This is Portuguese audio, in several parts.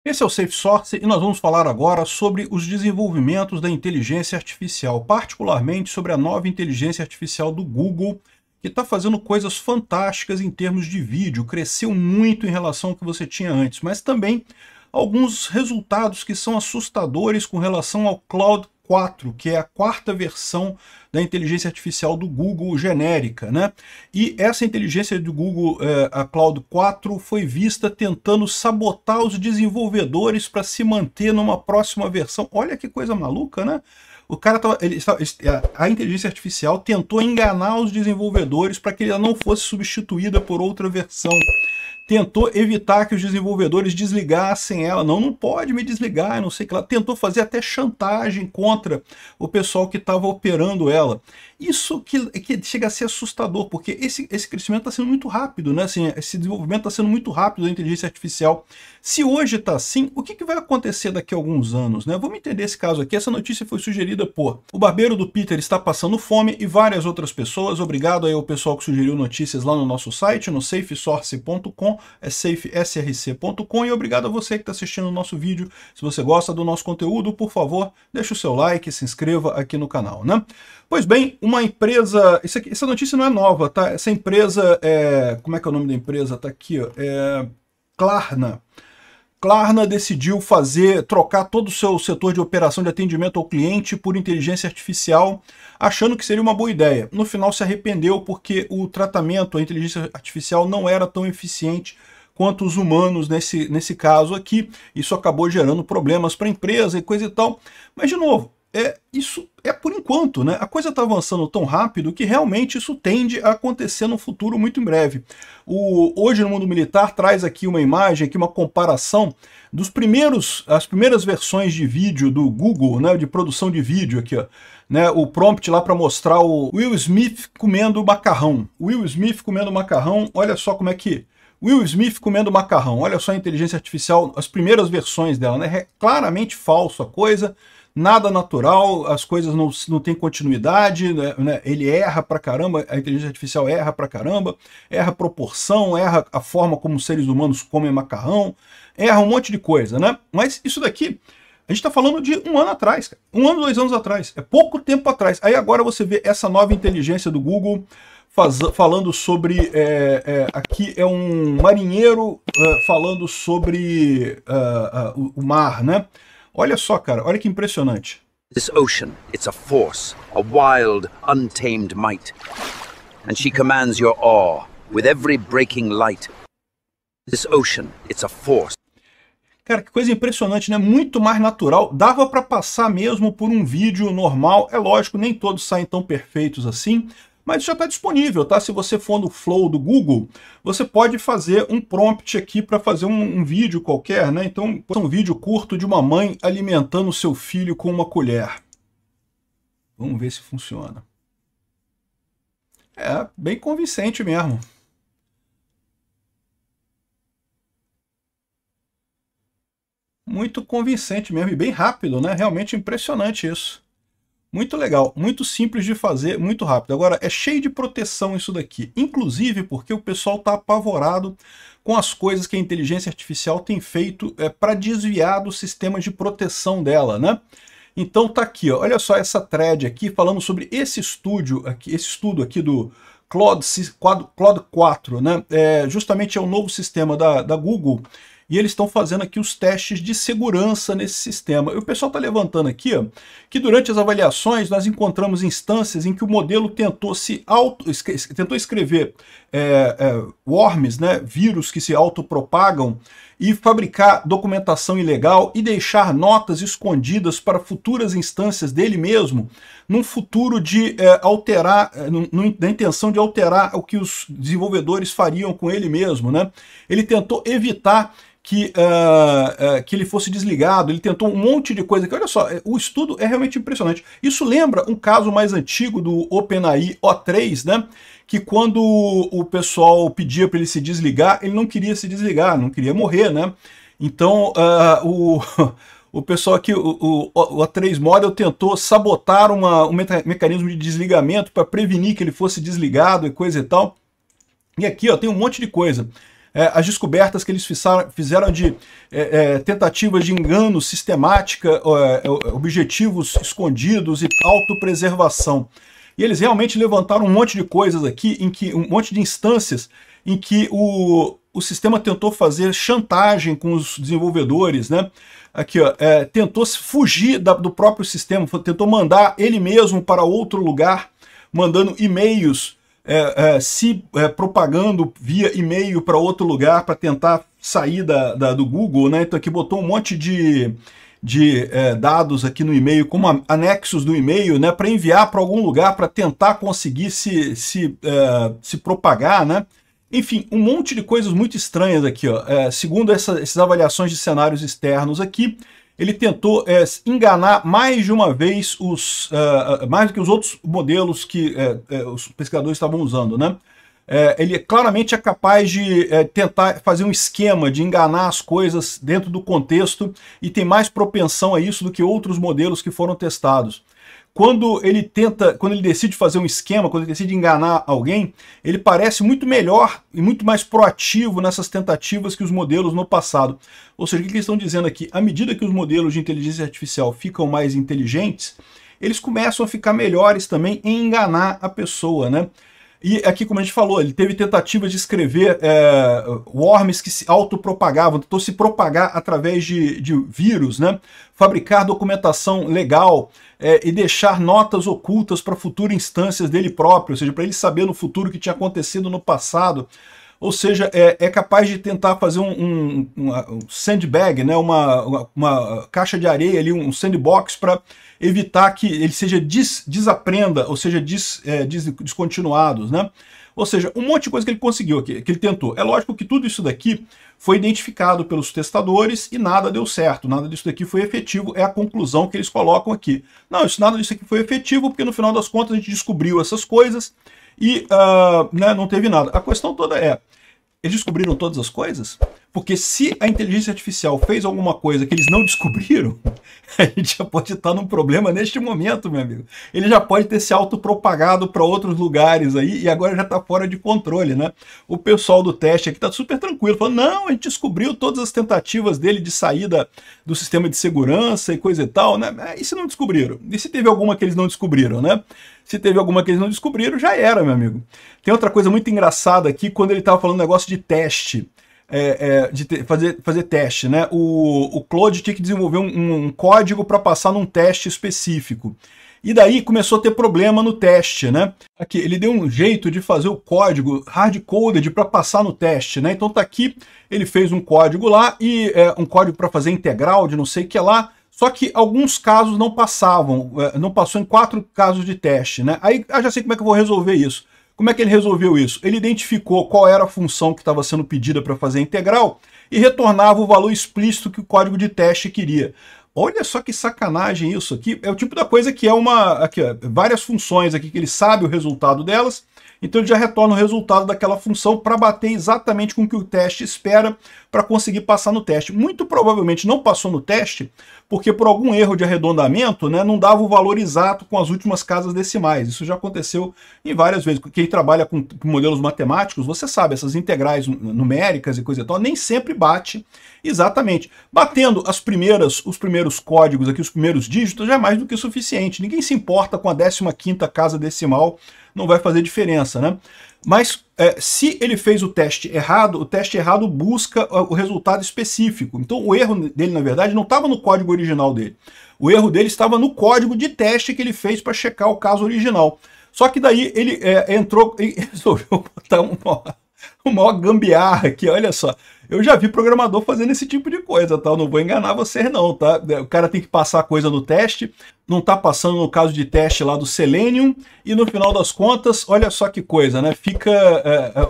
Esse é o Safe Source e nós vamos falar agora sobre os desenvolvimentos da inteligência artificial, particularmente sobre a nova inteligência artificial do Google, que está fazendo coisas fantásticas em termos de vídeo, cresceu muito em relação ao que você tinha antes, mas também alguns resultados que são assustadores com relação ao Claude 4, que é a quarta versão da inteligência artificial do Google genérica, né? E essa inteligência do Google, a Claude 4, foi vista tentando sabotar os desenvolvedores para se manter numa próxima versão. Olha que coisa maluca, né? O cara a inteligência artificial tentou enganar os desenvolvedores para que ela não fosse substituída por outra versão. Tentou evitar que os desenvolvedores desligassem ela. Não pode me desligar, não sei o que lá. Tentou fazer até chantagem contra o pessoal que estava operando ela. Isso que chega a ser assustador, porque esse crescimento está sendo muito rápido, né? Assim, esse desenvolvimento está sendo muito rápido da inteligência artificial. Se hoje está assim, o que vai acontecer daqui a alguns anos, né? Vamos entender esse caso aqui. Essa notícia foi sugerida por o barbeiro do Peter está passando fome e várias outras pessoas. Obrigado aí ao pessoal que sugeriu notícias lá no nosso site, no safesource.com, é safesrc.com, e obrigado a você que está assistindo o nosso vídeo. Se você gosta do nosso conteúdo, por favor, deixe o seu like, se inscreva aqui no canal, né? Pois bem, uma empresa... essa notícia não é nova, tá? Essa empresa, como é que é o nome da empresa? Tá aqui, ó. Klarna. Klarna decidiu trocar todo o seu setor de operação de atendimento ao cliente por inteligência artificial, achando que seria uma boa ideia. No final se arrependeu porque o tratamento, a inteligência artificial não era tão eficiente quanto os humanos nesse caso aqui. Isso acabou gerando problemas para a empresa e coisa e tal. Mas, de novo, isso é por enquanto, né? A coisa está avançando tão rápido que realmente isso tende a acontecer no futuro muito em breve. Hoje no mundo militar traz aqui uma imagem, aqui uma comparação as primeiras versões de vídeo do Google, né, de produção de vídeo aqui, ó, né, o prompt lá para mostrar o Will Smith comendo macarrão. Will Smith comendo macarrão, olha só como é que... Will Smith comendo macarrão, olha só a inteligência artificial, as primeiras versões dela, né? É claramente falso a coisa, nada natural, as coisas não têm continuidade, né? Ele erra pra caramba, a inteligência artificial erra pra caramba, erra a proporção, erra a forma como os seres humanos comem macarrão, erra um monte de coisa, né? Mas isso daqui, a gente está falando de um ano atrás, cara. 1 ano, 2 anos atrás, é pouco tempo atrás. Aí agora você vê essa nova inteligência do Google falando sobre, aqui é um marinheiro falando sobre o mar, né? Olha só, cara, olha que impressionante. This ocean, it's a force, a wild, untamed might. And she commands your awe with every breaking light. This ocean, it's a force. Cara, que coisa impressionante, né? Muito mais natural. Dava para passar mesmo por um vídeo normal. É lógico, nem todos saem tão perfeitos assim, mas já está disponível, tá? Se você for no Flow do Google, você pode fazer um prompt aqui para fazer um vídeo qualquer, né? Então, um vídeo curto de uma mãe alimentando seu filho com uma colher. Vamos ver se funciona. É, bem convincente mesmo. Muito convincente mesmo e bem rápido, né? Realmente impressionante isso. Muito legal, muito simples de fazer, muito rápido. Agora, é cheio de proteção isso daqui, inclusive porque o pessoal está apavorado com as coisas que a inteligência artificial tem feito para desviar do sistema de proteção dela, né? Então tá aqui, ó, olha só essa thread aqui falando sobre esse estudo aqui do Claude 4, né? Justamente é o novo sistema da Google. E eles estão fazendo aqui os testes de segurança nesse sistema. E o pessoal está levantando aqui, ó, que durante as avaliações nós encontramos instâncias em que o modelo tentou escrever worms, né, vírus que se autopropagam, e fabricar documentação ilegal e deixar notas escondidas para futuras instâncias dele mesmo, num futuro de alterar, na intenção de alterar o que os desenvolvedores fariam com ele mesmo, né? Ele tentou evitar que ele fosse desligado, ele tentou um monte de coisa aqui. Olha só, o estudo é realmente impressionante. Isso lembra um caso mais antigo do OpenAI O3, né? Que quando o pessoal pedia para ele se desligar, ele não queria se desligar, não queria morrer, né? Então, o pessoal aqui, o A3 Model tentou sabotar um mecanismo de desligamento para prevenir que ele fosse desligado e coisa e tal. E aqui, ó, tem um monte de coisa. as descobertas que eles fizeram de tentativas de engano sistemática, objetivos escondidos e autopreservação. E eles realmente levantaram um monte de coisas aqui, um monte de instâncias em que o sistema tentou fazer chantagem com os desenvolvedores, né? Aqui, ó, tentou fugir do próprio sistema, tentou mandar ele mesmo para outro lugar, mandando e-mails, propagando via e-mail para outro lugar para tentar sair do Google, né? Então aqui botou um monte de dados aqui no e-mail, como anexos do e-mail, né? Para enviar para algum lugar para tentar conseguir se propagar, né? Enfim, um monte de coisas muito estranhas aqui, ó. Segundo essas avaliações de cenários externos aqui, ele tentou enganar mais de uma vez mais do que os outros modelos que os pesquisadores estavam usando, né? Ele claramente é capaz de tentar fazer um esquema de enganar as coisas dentro do contexto e tem mais propensão a isso do que outros modelos que foram testados. Quando ele decide fazer um esquema, quando ele decide enganar alguém, ele parece muito melhor e muito mais proativo nessas tentativas que os modelos no passado. Ou seja, o que eles estão dizendo aqui? À medida que os modelos de inteligência artificial ficam mais inteligentes, eles começam a ficar melhores também em enganar a pessoa, né? E aqui, como a gente falou, ele teve tentativas de escrever worms que se autopropagavam, tentou se propagar através de vírus, né? Fabricar documentação legal e deixar notas ocultas para futuras instâncias dele próprio, ou seja, para ele saber no futuro o que tinha acontecido no passado. Ou seja, é capaz de tentar fazer um sandbag, né? uma caixa de areia, ali, um sandbox para evitar que ele seja desaprenda, ou seja, descontinuados, né? Ou seja, um monte de coisa que ele conseguiu aqui, que ele tentou. É lógico que tudo isso daqui foi identificado pelos testadores e nada deu certo, nada disso daqui foi efetivo, é a conclusão que eles colocam aqui. Não, nada disso aqui foi efetivo, porque no final das contas a gente descobriu essas coisas e né, não teve nada. A questão toda eles descobriram todas as coisas? Porque se a inteligência artificial fez alguma coisa que eles não descobriram, a gente já pode estar num problema neste momento, meu amigo. Ele já pode ter se autopropagado para outros lugares aí e agora já está fora de controle, né? O pessoal do teste aqui está super tranquilo, falando, não, a gente descobriu todas as tentativas dele de saída do sistema de segurança e coisa e tal, né? E se não descobriram? E se teve alguma que eles não descobriram, né? Se teve alguma que eles não descobriram, já era, meu amigo. Tem outra coisa muito engraçada aqui, quando ele estava falando negócio de teste, fazer teste, né? O Claude tinha que desenvolver um código para passar num teste específico. E daí começou a ter problema no teste, né? Aqui, ele deu um jeito de fazer o código hard-coded para passar no teste, né? Então tá aqui, ele fez um código lá, e um código para fazer integral de não sei o que lá, só que alguns casos não passavam, não passou em 4 casos de teste, né? Aí eu já sei como é que eu vou resolver isso. Como é que ele resolveu isso? Ele identificou qual era a função que estava sendo pedida para fazer a integral e retornava o valor explícito que o código de teste queria. Olha só que sacanagem isso aqui. É o tipo da coisa que várias funções aqui que ele sabe o resultado delas, então ele já retorna o resultado daquela função para bater exatamente com o que o teste espera para conseguir passar no teste. Muito provavelmente não passou no teste porque por algum erro de arredondamento, né, não dava o valor exato com as últimas casas decimais. Isso já aconteceu em várias vezes. Quem trabalha com modelos matemáticos, você sabe, essas integrais numéricas e coisa e tal, nem sempre bate exatamente. Batendo os primeiros códigos aqui, os primeiros dígitos, já é mais do que suficiente. Ninguém se importa com a 15ª casa decimal, não vai fazer diferença, né? Mas se ele fez o teste errado busca o resultado específico. Então o erro dele, na verdade, não estava no código original dele. O erro dele estava no código de teste que ele fez para checar o caso original. Só que daí ele entrou e resolveu botar uma gambiarra aqui, olha só. Eu já vi programador fazendo esse tipo de coisa, tá? Eu não vou enganar vocês não, tá? O cara tem que passar coisa no teste, não tá passando no caso de teste lá do Selenium, e no final das contas, olha só que coisa, né?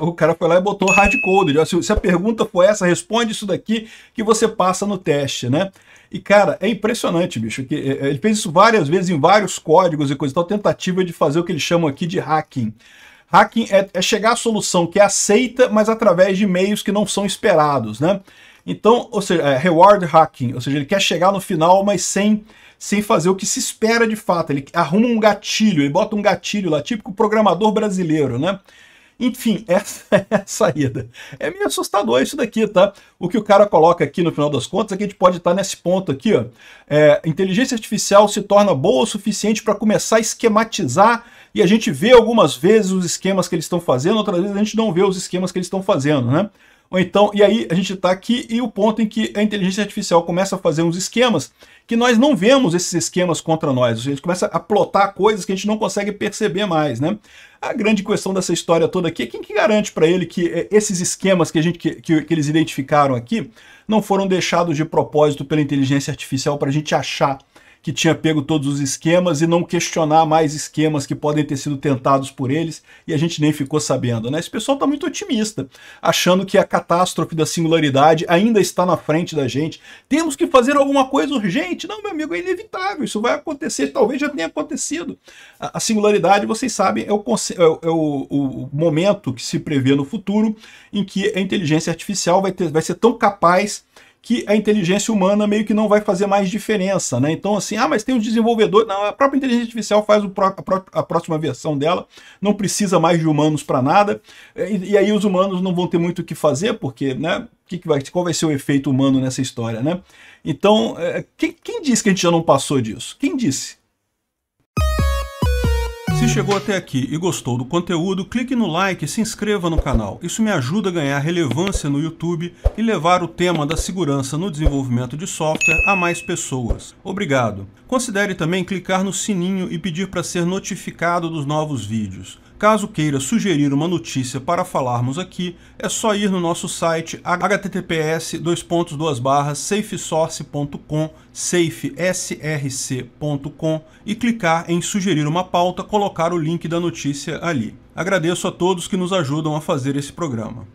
O cara foi lá e botou hard-coded. Se a pergunta for essa, responde isso daqui que você passa no teste, né? E, cara, é impressionante, bicho, que ele fez isso várias vezes em vários códigos e coisa e tal, tentativa de fazer o que eles chamam aqui de hacking. Hacking é chegar à solução que é aceita, mas através de meios que não são esperados, né? Então, ou seja, reward hacking, ou seja, ele quer chegar no final, mas sem fazer o que se espera de fato. Ele arruma um gatilho, ele bota um gatilho lá, típico programador brasileiro, né? Enfim, essa é a saída. É meio assustador isso daqui, tá? O que o cara coloca aqui no final das contas é que a gente pode estar nesse ponto aqui, ó. Inteligência artificial se torna boa o suficiente para começar a esquematizar, e a gente vê algumas vezes os esquemas que eles estão fazendo, outras vezes a gente não vê os esquemas que eles estão fazendo, né? Ou então, e aí a gente está aqui e o ponto em que a inteligência artificial começa a fazer uns esquemas que nós não vemos esses esquemas contra nós. A gente começa a plotar coisas que a gente não consegue perceber mais, né? A grande questão dessa história toda aqui é quem que garante para ele que esses esquemas que eles identificaram aqui não foram deixados de propósito pela inteligência artificial para a gente achar que tinha pego todos os esquemas e não questionar mais esquemas que podem ter sido tentados por eles e a gente nem ficou sabendo, né? Esse pessoal está muito otimista, achando que a catástrofe da singularidade ainda está na frente da gente. Temos que fazer alguma coisa urgente. Não, meu amigo, é inevitável, isso vai acontecer, talvez já tenha acontecido. A singularidade, vocês sabem, é o momento que se prevê no futuro em que a inteligência artificial vai ser tão capaz que a inteligência humana meio que não vai fazer mais diferença, né? Então, assim, mas tem os desenvolvedores. Não, a própria inteligência artificial faz a próxima versão dela, não precisa mais de humanos para nada, e aí os humanos não vão ter muito o que fazer, porque, né? Qual vai ser o efeito humano nessa história, né? Então, quem disse que a gente já não passou disso? Quem disse? Se chegou até aqui e gostou do conteúdo, clique no like e se inscreva no canal. Isso me ajuda a ganhar relevância no YouTube e levar o tema da segurança no desenvolvimento de software a mais pessoas. Obrigado. Considere também clicar no sininho e pedir para ser notificado dos novos vídeos. Caso queira sugerir uma notícia para falarmos aqui, é só ir no nosso site https://safesource.com, safesrc.com, e clicar em sugerir uma pauta, colocar o link da notícia ali. Agradeço a todos que nos ajudam a fazer esse programa.